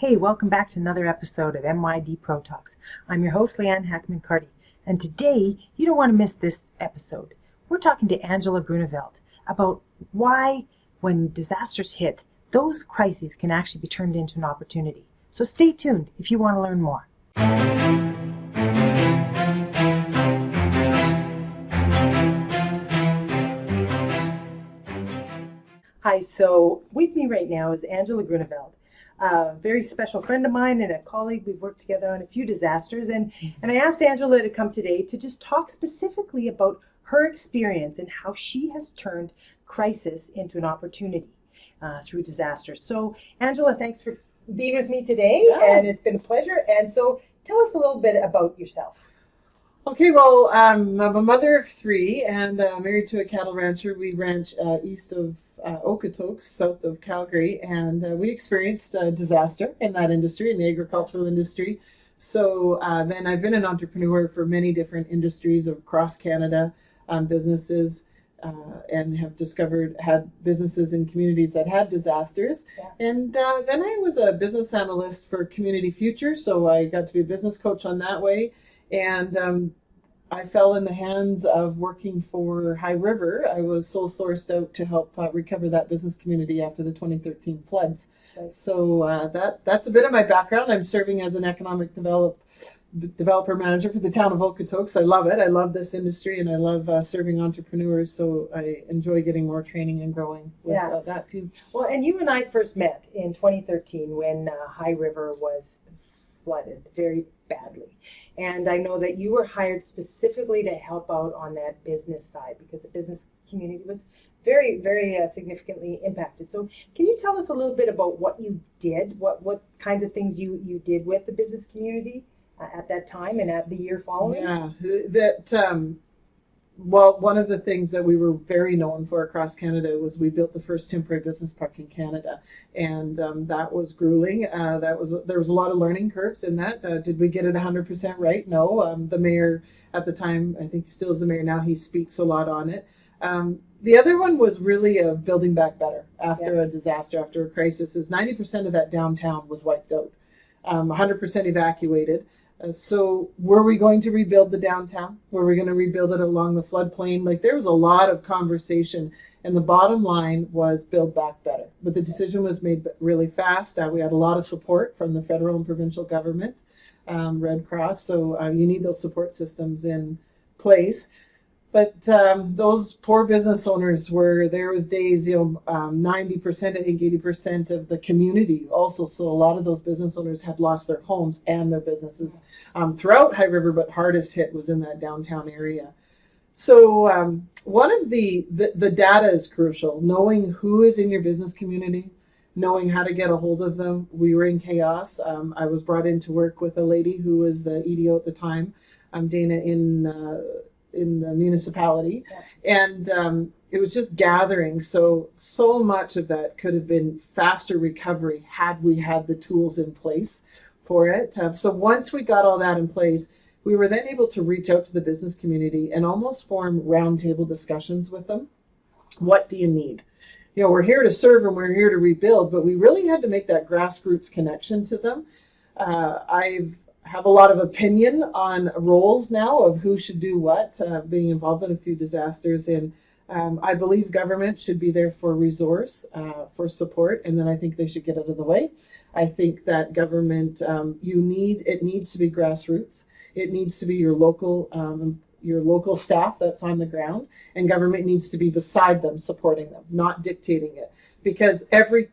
Hey, welcome back to another episode of MYD Pro Talks. I'm your host, Leanne Hackman-Carty, and today you don't want to miss this episode. We're talking to Angela Groeneveld about why, when disasters hit, those crises can actually be turned into an opportunity. So stay tuned if you want to learn more. Hi, so with me right now is Angela Groeneveld, a very special friend of mine and a colleague. We've worked together on a few disasters, and I asked Angela to come today to just talk specifically about her experience and how she has turned crisis into an opportunity through disasters. So Angela, thanks for being with me today, and it's been a pleasure. And so tell us a little bit about yourself. Okay, well, I'm a mother of three and married to a cattle rancher. We ranch east of Okotoks, south of Calgary, and we experienced a disaster in that industry, in the agricultural industry. So then I've been an entrepreneur for many different industries across Canada, businesses, and have had businesses in communities that had disasters. Yeah. And then I was a business analyst for Community Future, so I got to be a business coach on that way. And I fell in the hands of working for High River. I was sole sourced out to help recover that business community after the 2013 floods. Right. So that's a bit of my background. I'm serving as an economic developer manager for the town of Okotoks. I love it. I love this industry, and I love serving entrepreneurs. So I enjoy getting more training and growing with that too. Well, and you and I first met in 2013 when High River was flooded very badly. And I know that you were hired specifically to help out on that business side because the business community was very, very significantly impacted. So can you tell us a little bit about what you did, what kinds of things you did with the business community at that time and at the year following? Yeah, well, one of the things that we were very known for across Canada was we built the first temporary business park in Canada, and that was grueling. There was a lot of learning curves in that. Did we get it 100% right? No. The mayor at the time, I think he still is the mayor now, he speaks a lot on it. The other one was really of building back better after a disaster, after a crisis, is 90% of that downtown was wiped out, 100% evacuated. So were we going to rebuild the downtown? Were we going to rebuild it along the floodplain? Like, there was a lot of conversation, and the bottom line was build back better. But the decision was made really fast. We had a lot of support from the federal and provincial government, Red Cross. So you need those support systems in place. But those poor business owners there was days, 90%, I think 80% of the community also. So a lot of those business owners had lost their homes and their businesses throughout High River, but hardest hit was in that downtown area. So one of the data is crucial, knowing who is in your business community, knowing how to get a hold of them. We were in chaos. I was brought in to work with a lady who was the EDO at the time, Dana, in the municipality, and it was just gathering. So much of that could have been faster recovery had we had the tools in place for it. So once we got all that in place, we were then able to reach out to the business community and almost form roundtable discussions with them. What do you need? We're here to serve and we're here to rebuild, but we really had to make that grassroots connection to them. I have a lot of opinion on roles now of who should do what, being involved in a few disasters. And I believe government should be there for resource, for support, and then I think they should get out of the way. I think that government, it needs to be grassroots. It needs to be your local staff that's on the ground, and government needs to be beside them, supporting them, not dictating it. Because every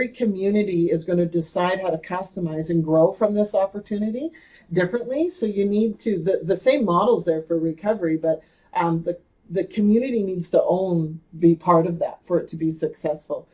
community is going to decide how to customize and grow from this opportunity differently. So you need to, the same models there for recovery, but the community needs to be part of that for it to be successful.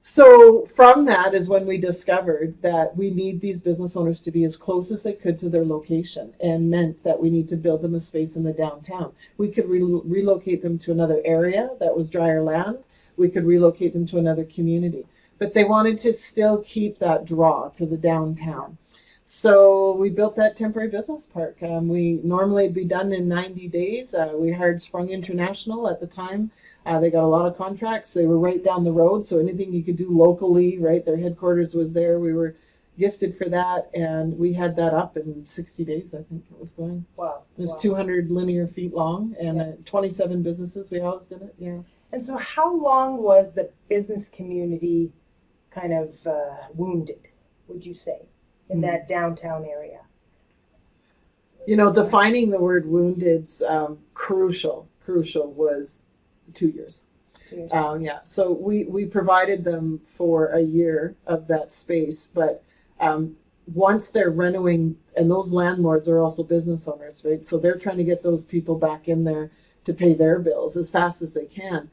So from that is when we discovered that we need these business owners to be as close as they could to their location, and meant that we need to build them a space in the downtown. We could relocate them to another area that was drier land. We could relocate them to another community, but they wanted to still keep that draw to the downtown. So we built that temporary business park. Normally it'd be done in 90 days. We hired Sprung International at the time. They got a lot of contracts. They were right down the road, so anything you could do locally, right? Their headquarters was there. We were gifted for that, and we had that up in 60 days, I think it was going. Wow. It was Wow. 200 linear feet long, and Yeah. 27 businesses we housed in it. Yeah. And so, how long was the business community kind of wounded, would you say, in that downtown area? You know, defining the word wounded's crucial was 2 years. 2 years. Yeah, so we provided them for a year of that space, but once they're renting, and those landlords are also business owners, right? So they're trying to get those people back in there to pay their bills as fast as they can.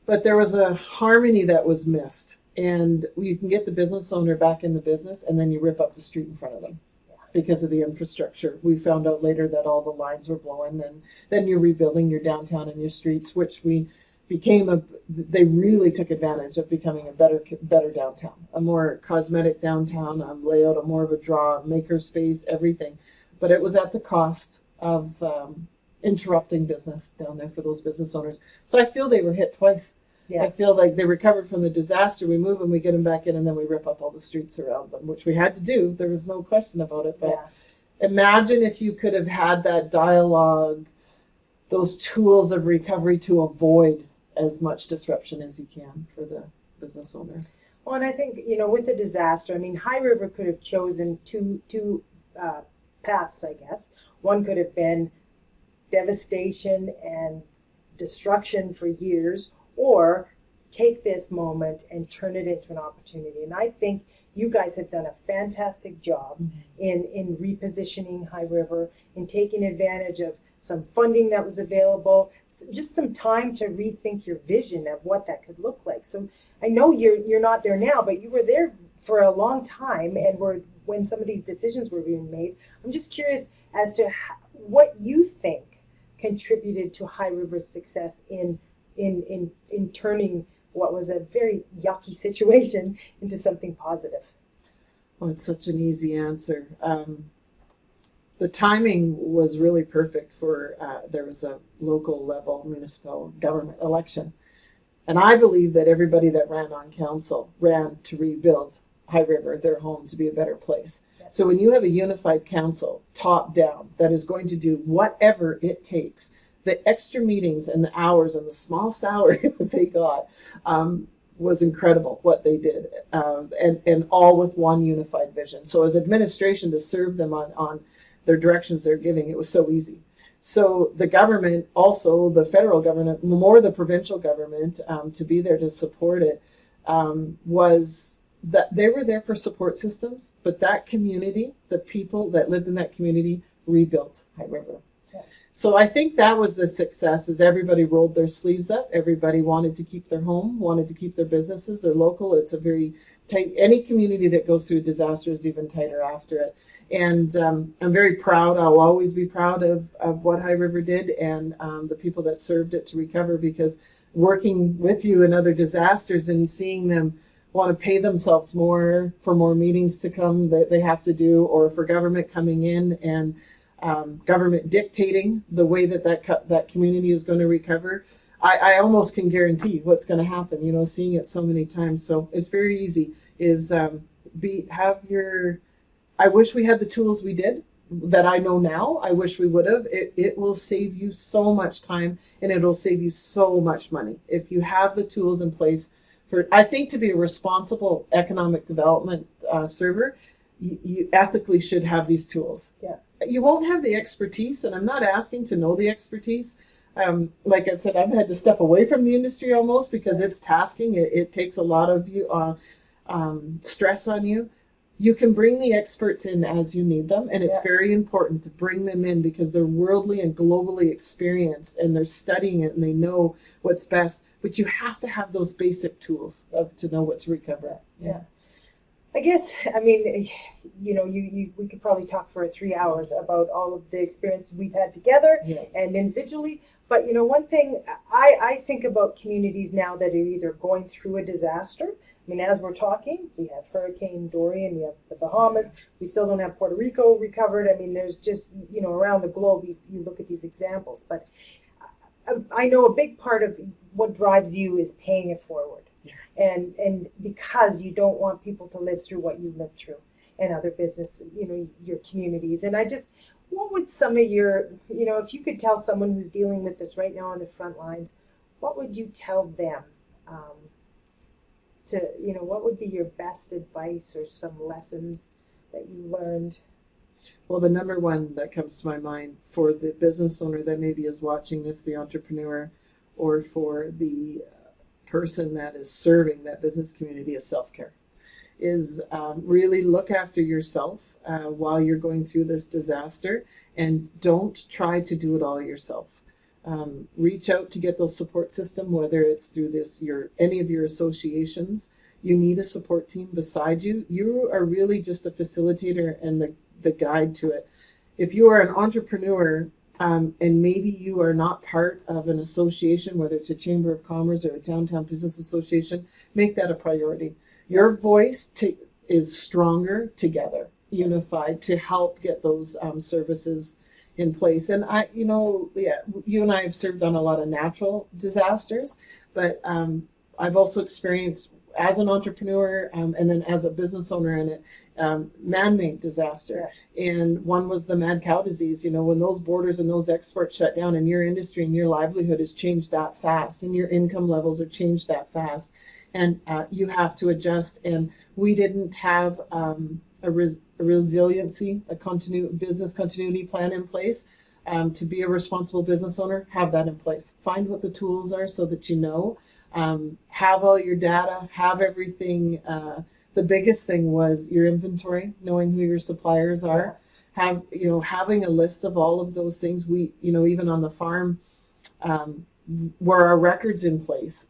But there was a harmony that was missed, and you can get the business owner back in the business, and then you rip up the street in front of them because of the infrastructure. We found out later that all the lines were blowing, and then you're rebuilding your downtown and your streets, which they really took advantage of becoming a better downtown, a more cosmetic downtown, layout, a more of a draw, maker space, everything. But it was at the cost of interrupting business down there for those business owners. So I feel they were hit twice. Yeah. I feel like they recovered from the disaster. We move them, we get them back in, and then we rip up all the streets around them, which we had to do. There was no question about it. But imagine if you could have had that dialogue, those tools of recovery to avoid as much disruption as you can for the business owner. Well, and I think, with the disaster, I mean, High River could have chosen two paths, I guess. One could have been devastation and destruction for years, or take this moment and turn it into an opportunity. And I think you guys have done a fantastic job in repositioning High River, in taking advantage of some funding that was available, just some time to rethink your vision of what that could look like. So I know you're not there now, but you were there for a long time, and when some of these decisions were being made. I'm just curious as to what you think contributed to High River's success in turning what was a very yucky situation into something positive. Well, it's such an easy answer. The timing was really perfect for, there was a local level municipal government election. And I believe that everybody that ran on council ran to rebuild High River, their home, to be a better place. Yes. So when you have a unified council, top down, that is going to do whatever it takes, the extra meetings and the hours and the small salary that they got was incredible what they did, and all with one unified vision. So as administration, to serve them on their directions they're giving, it was so easy. So the government, also the federal government, more the provincial government, to be there to support it, was that they were there for support systems, but that community, the people that lived in that community, rebuilt High River. Yeah. So I think that was the success, is everybody rolled their sleeves up. Everybody wanted to keep their home, wanted to keep their businesses, their local. It's a very tight, any community that goes through a disaster is even tighter after it. And I'm very proud, I'll always be proud of what High River did, and the people that served it to recover, because working with you in other disasters and seeing them want to pay themselves more for more meetings to come that they have to do, or for government coming in and government dictating the way that community is going to recover. I almost can guarantee what's going to happen, seeing it so many times. So it's very easy, is I wish we had the tools we did that I know now. I wish we would have. It will save you so much time, and it'll save you so much money if you have the tools in place. I think to be a responsible economic development server, you ethically should have these tools. Yeah. You won't have the expertise, and I'm not asking to know the expertise. Like I've said, I've had to step away from the industry almost, because it's tasking. It takes a lot of you stress on you. You can bring the experts in as you need them, and it's very important to bring them in, because they're worldly and globally experienced, and they're studying it, and they know what's best. But you have to have those basic tools to know what to recover. Yeah. I guess, I mean, we could probably talk for 3 hours about all of the experiences we've had together and individually. But, one thing I think about communities now that are either going through a disaster. I mean, as we're talking, we have Hurricane Dorian, we have the Bahamas, we still don't have Puerto Rico recovered. I mean, there's just, around the globe, you look at these examples. But I know a big part of what drives you is paying it forward. Yeah. And because you don't want people to live through what you lived through. and other business, your communities. And what would some of your, if you could tell someone who's dealing with this right now on the front lines, what would you tell them? What would be your best advice or some lessons that you learned? Well, the number one that comes to my mind for the business owner that maybe is watching this, the entrepreneur, or for the person that is serving that business community, is self-care. Is really look after yourself while you're going through this disaster, and don't try to do it all yourself. Reach out to get those support system, whether it's through any of your associations. You need a support team beside you. You are really just a facilitator and the guide to it. If you are an entrepreneur and maybe you are not part of an association, whether it's a Chamber of Commerce or a Downtown Business Association, make that a priority. Your voice is stronger together, unified, to help get those services in place. And you and I have served on a lot of natural disasters, but I've also experienced as an entrepreneur and then as a business owner in it, man-made disaster. Yeah. And one was the mad cow disease. When those borders and those exports shut down, and your industry and your livelihood has changed that fast, and your income levels have changed that fast, and you have to adjust. And we didn't have a resiliency, business continuity plan in place. To be a responsible business owner, have that in place. Find what the tools are so that have all your data, have everything. The biggest thing was your inventory, knowing who your suppliers are. Having a list of all of those things. We, even on the farm, were our records in place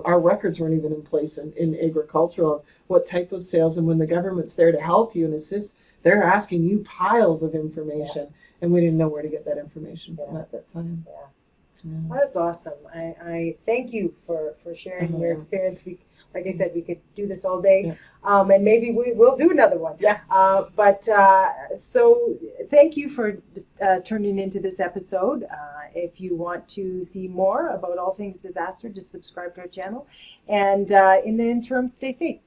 our records weren't even in place in agricultural of what type of sales. And when the government's there to help you and assist, they're asking you piles of information, and we didn't know where to get that information from at that time. Yeah. Well, that's awesome. I thank you for sharing your experience. Like I said, we could do this all day, and maybe we will do another one. Yeah. So thank you for turning into this episode. If you want to see more about all things disaster, just subscribe to our channel. And in the interim, stay safe.